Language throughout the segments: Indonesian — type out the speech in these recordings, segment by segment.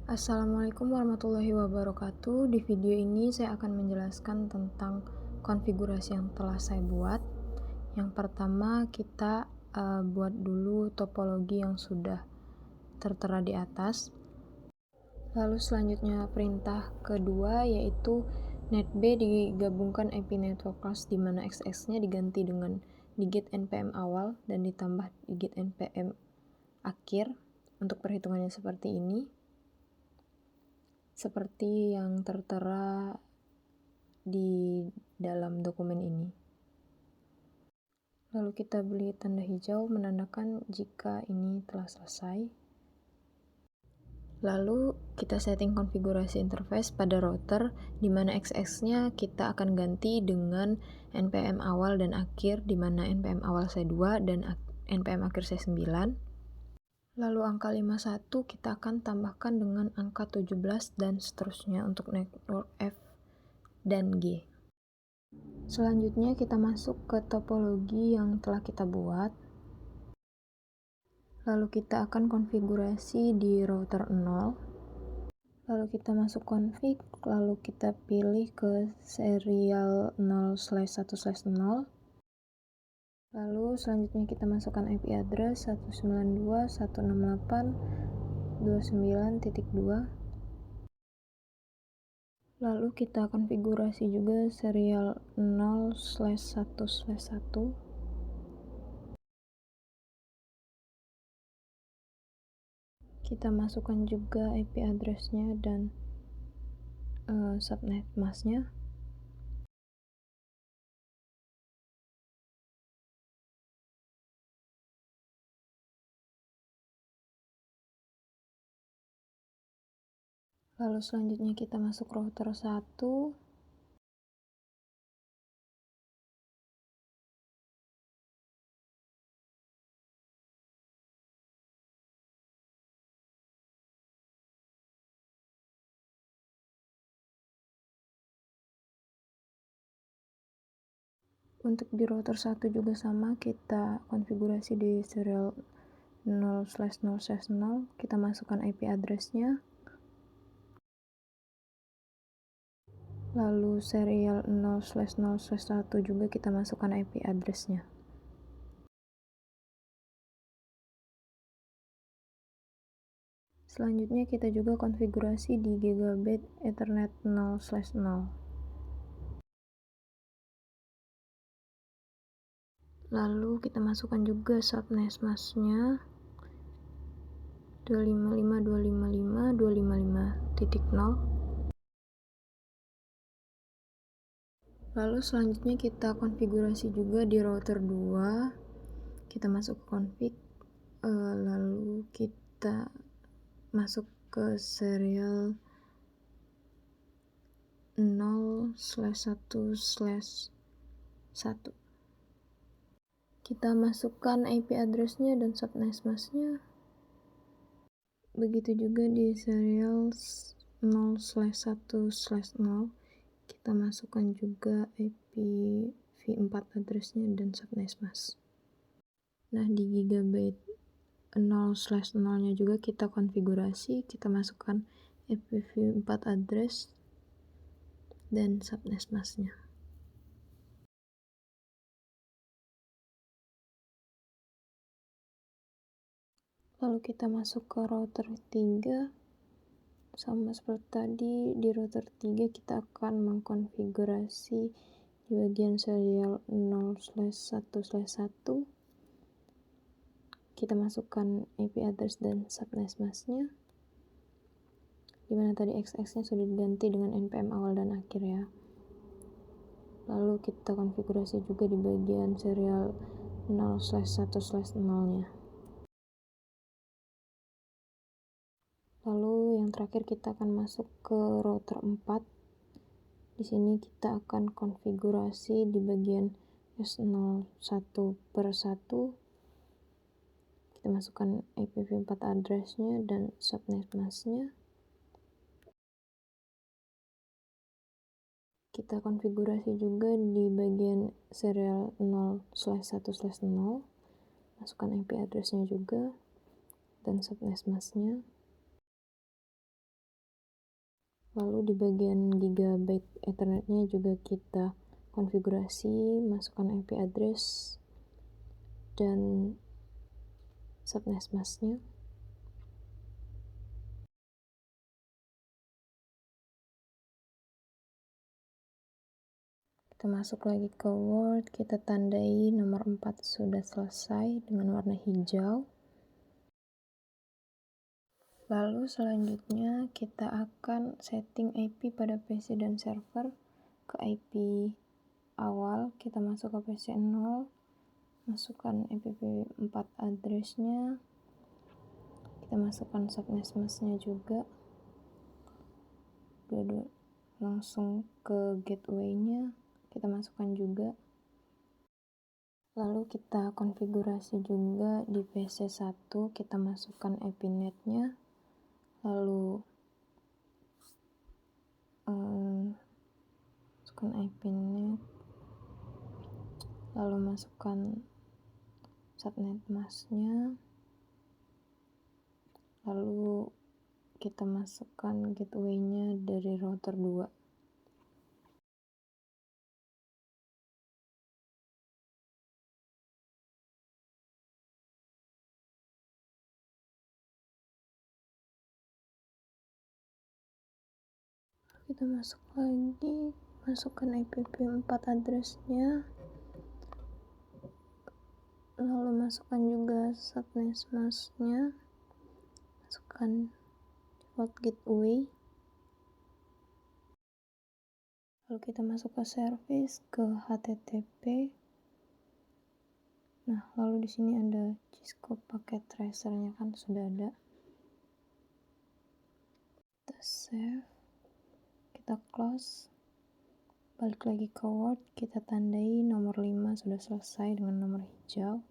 Assalamualaikum warahmatullahi wabarakatuh. Di video ini saya akan menjelaskan tentang konfigurasi yang telah saya buat. Yang pertama, kita buat dulu topologi yang sudah tertera di atas. Lalu selanjutnya perintah kedua yaitu netb digabungkan IP network class, di mana XX-nya diganti dengan digit NPM awal dan ditambah digit NPM akhir. Untuk perhitungannya seperti ini, seperti yang tertera di dalam dokumen ini. Lalu kita beri tanda hijau menandakan jika ini telah selesai. Lalu kita setting konfigurasi interface pada router, di mana XX-nya kita akan ganti dengan NPM awal dan akhir, di mana NPM awal saya 2 dan NPM akhir saya 9. Lalu angka 51 kita akan tambahkan dengan angka 17 dan seterusnya untuk network F dan G. Selanjutnya kita masuk ke topologi yang telah kita buat. Lalu kita akan konfigurasi di router 0. Lalu kita masuk config, lalu kita pilih ke serial 0/1/0. Lalu selanjutnya kita masukkan IP address 192.168.29.2. Lalu kita konfigurasi juga serial 0/1/1. Kita masukkan juga IP address-nya dan subnet mask-nya. Lalu selanjutnya kita masuk router 1. Untuk di router 1 juga sama, kita konfigurasi di serial 0/0/0. Kita masukkan IP address-nya. Lalu serial 0/0/1 juga kita masukkan IP address-nya. Selanjutnya kita juga konfigurasi di Gigabit Ethernet 0/0. Lalu kita masukkan juga subnet mask-nya 255.255.255.0. Lalu selanjutnya kita konfigurasi juga di router 2. Kita masuk ke config, lalu kita masuk ke serial 0/1/1. Kita masukkan IP address-nya dan subnet mask-nya. Begitu juga di serial 0/1/0. Kita masukkan juga IPv4 address-nya dan subnet mask. Nah, di Gigabit 0/0-nya juga kita konfigurasi, kita masukkan IPv4 address dan subnet mask-nya. Lalu kita masuk ke router 3. Sama seperti tadi, di router 3 kita akan mengkonfigurasi di bagian serial 0/1/1. Kita masukkan IP address dan subnet mask-nya, dimana tadi XX-nya sudah diganti dengan NPM awal dan akhir ya. Lalu kita konfigurasi juga di bagian serial 0/1/0-nya. Lalu yang terakhir kita akan masuk ke router 4. Di sini kita akan konfigurasi di bagian S01/1. Kita masukkan IPv4 address-nya dan subnet mask-nya. Kita konfigurasi juga di bagian serial 0/1/0. Masukkan IP address-nya juga dan subnet mask-nya. Lalu di bagian gigabyte ethernetnya juga kita konfigurasi, masukkan IP address dan subnet masknya. Kita masuk lagi ke Word, kita tandai nomor 4 sudah selesai dengan warna hijau. Lalu selanjutnya kita akan setting IP pada PC dan server. Ke IP awal kita masuk ke PC 0, masukkan IPv4 addressnya, kita masukkan subnet masknya juga, langsung ke gateway-nya kita masukkan juga. Lalu kita konfigurasi juga di PC 1, kita masukkan IP net-nya, lalu masukkan IP net, lalu masukkan subnet masknya, lalu kita masukkan gateway-nya dari router 2. Kita masuk lagi, masukkan IPv4 addressnya, lalu masukkan juga subnet masknya, masukkan default gateway, lalu kita masuk ke service, ke HTTP. Nah, lalu di sini ada Cisco packet tracer-nya kan sudah ada. Kita save, kita close, balik lagi ke Word, kita tandai nomor 5 sudah selesai dengan nomor hijau.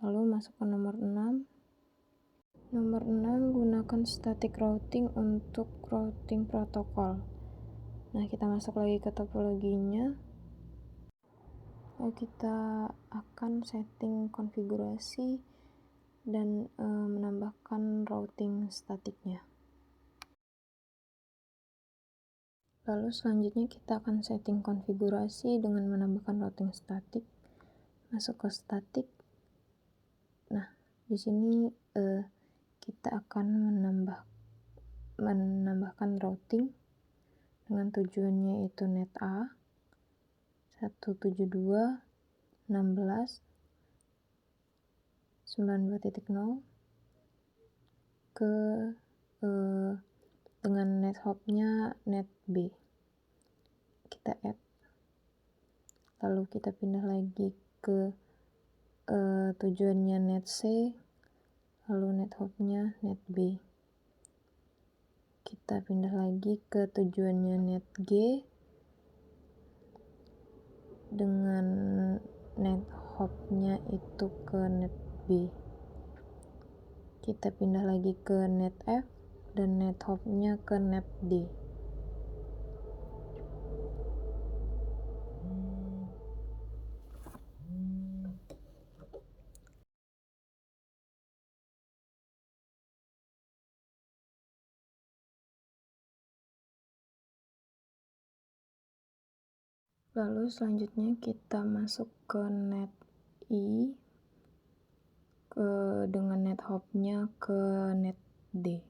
Lalu masuk ke nomor 6. Nomor 6 gunakan static routing untuk routing protokol. Nah, kita masuk lagi ke topologinya. Lalu kita akan setting konfigurasi dan menambahkan routing statiknya. Lalu selanjutnya kita akan setting konfigurasi dengan menambahkan routing statik. Masuk ke statik. Nah, di sini kita akan menambahkan routing dengan tujuannya yaitu net A 172.16.92.0 ke dengan net hop-nya net B. Kita add, lalu kita pindah lagi ke tujuannya net C, lalu net hop-nya net B. Kita pindah lagi ke tujuannya net G dengan net hop-nya itu ke net B. Kita pindah lagi ke net F dan net hop-nya ke net D. Lalu selanjutnya kita masuk ke net I dengan net hop-nya ke net D.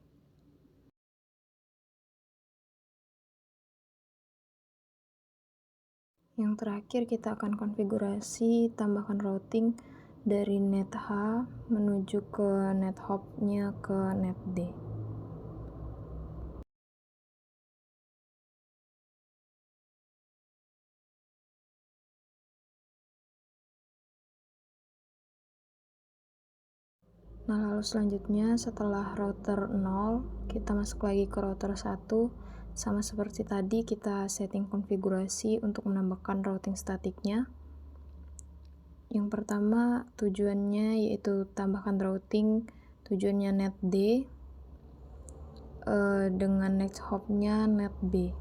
Yang terakhir kita akan konfigurasi tambahkan routing dari net H menuju ke net hop-nya ke net D. Nah, lalu selanjutnya setelah router 0, kita masuk lagi ke router 1. Sama seperti tadi, kita setting konfigurasi untuk menambahkan routing statiknya. Yang pertama, tujuannya yaitu tambahkan routing, tujuannya net D dengan net hop-nya net B.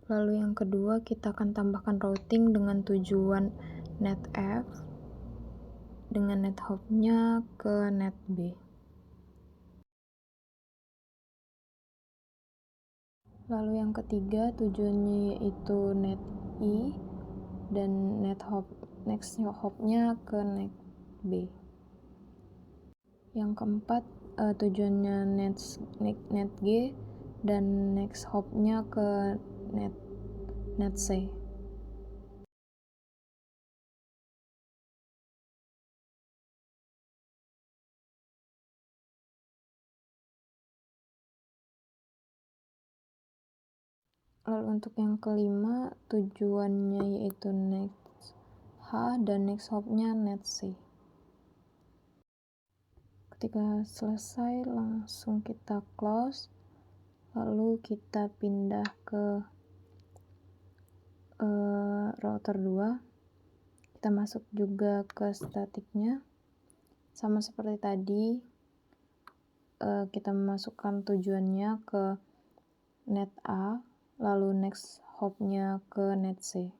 Lalu yang kedua, kita akan tambahkan routing dengan tujuan net F dengan net hop-nya ke net B. Lalu yang ketiga, tujuannya yaitu net I dan next hop-nya ke net B. Yang keempat, tujuannya net G dan next hop-nya ke net C. Lalu untuk yang kelima, tujuannya yaitu next H dan next hop-nya net C. Ketika selesai, langsung kita close, lalu kita pindah ke router 2. Kita masuk juga ke statiknya, sama seperti tadi. Kita memasukkan tujuannya ke net A, lalu next hop-nya ke net C.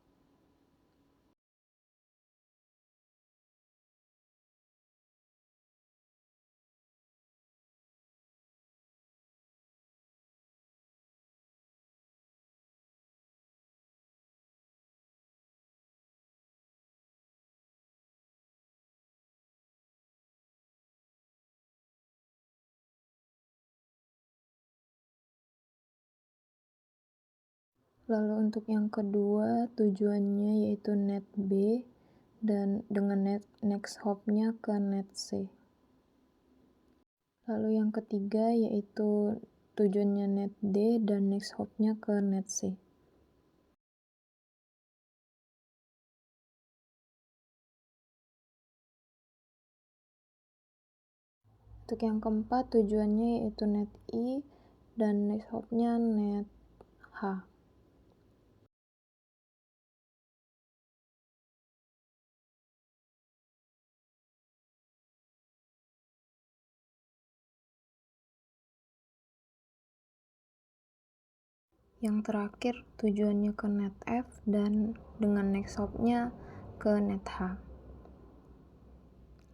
Lalu untuk yang kedua, tujuannya yaitu net B dan dengan next hop-nya ke net C. Lalu yang ketiga yaitu tujuannya net D dan next hop-nya ke net C. Untuk yang keempat, tujuannya yaitu net I dan next hop-nya net H. Yang terakhir, tujuannya ke net F dan dengan next hop-nya ke net H.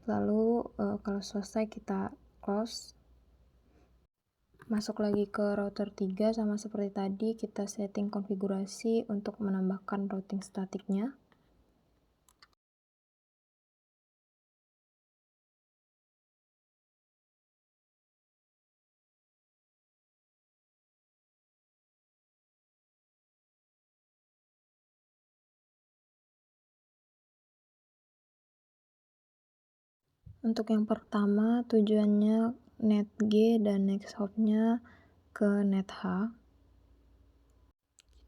Lalu kalau selesai kita close. Masuk lagi ke router 3, sama seperti tadi kita setting konfigurasi untuk menambahkan routing statiknya. Untuk yang pertama, tujuannya net G dan next hop-nya ke net H.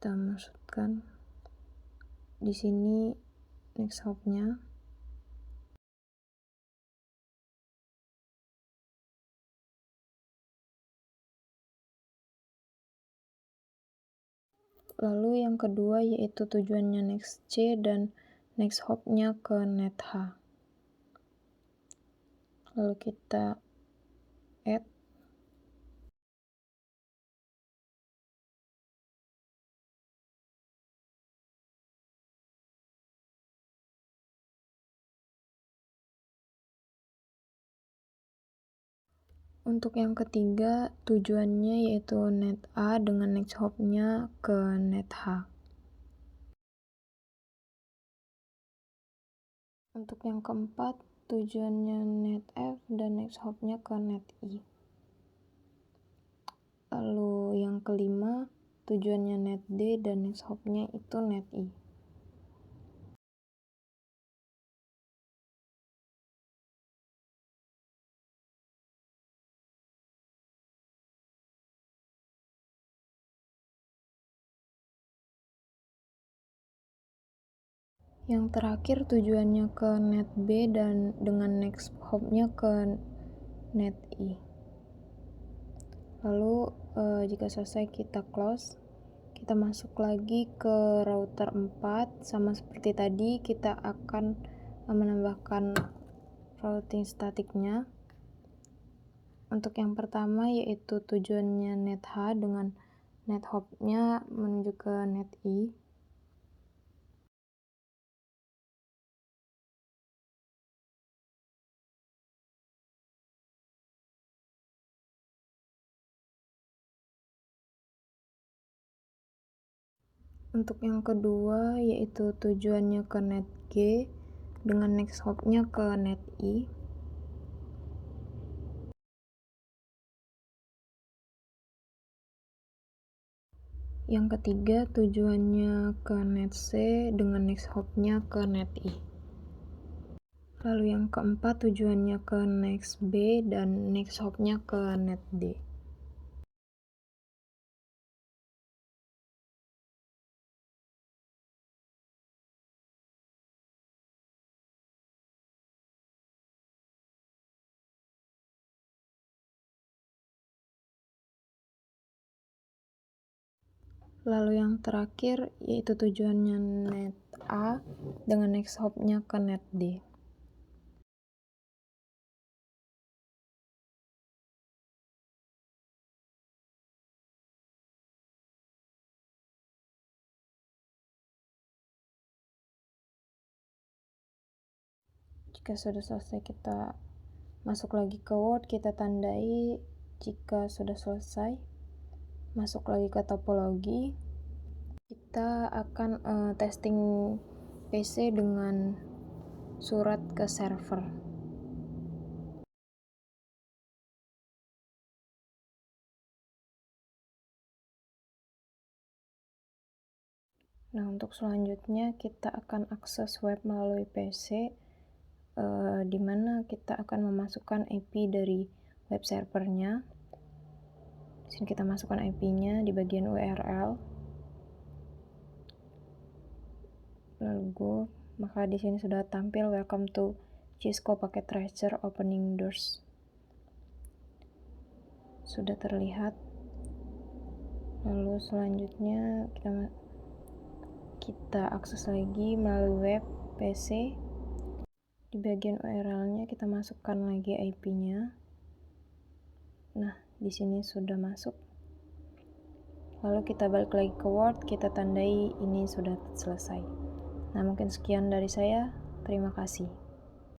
Kita masukkan di sini next hop-nya. Lalu yang kedua yaitu tujuannya next C dan next hop-nya ke net H. Lalu kita add. Untuk yang ketiga, tujuannya yaitu net A dengan next hop-nya ke net H. Untuk yang keempat, tujuannya net F dan next hop-nya ke net I. Lalu yang kelima, tujuannya net D dan next hop-nya itu net I. Yang terakhir, tujuannya ke net B dan dengan next hop-nya ke net I. Lalu jika selesai kita close. Kita masuk lagi ke router 4, sama seperti tadi kita akan menambahkan routing statiknya. Untuk yang pertama yaitu tujuannya net H dengan NetHop-nya menuju ke NetI. Untuk yang kedua yaitu tujuannya ke NetG dengan next hop-nya ke NetI. Yang ketiga tujuannya ke NetC dengan next hop-nya ke NetI. Lalu yang keempat tujuannya ke NextB dan next hop-nya ke NetD. Lalu yang terakhir yaitu tujuannya NetA dengan next hop-nya ke NetD. Jika sudah selesai, kita masuk lagi ke Word, kita tandai jika sudah selesai. Masuk lagi ke topologi. Kita akan testing PC dengan surat ke server. Nah, untuk selanjutnya kita akan akses web melalui PC, di mana kita akan memasukkan IP dari web servernya. Di sini kita masukkan IP-nya di bagian URL. Lalu, maka di sini sudah tampil welcome to Cisco Packet Tracer Opening Doors. Sudah terlihat. Lalu selanjutnya kita akses lagi melalui web PC. Di bagian URL-nya kita masukkan lagi IP-nya. Nah, di sini sudah masuk. Lalu kita balik lagi ke Word, kita tandai ini sudah selesai. Nah, mungkin sekian dari saya. Terima kasih.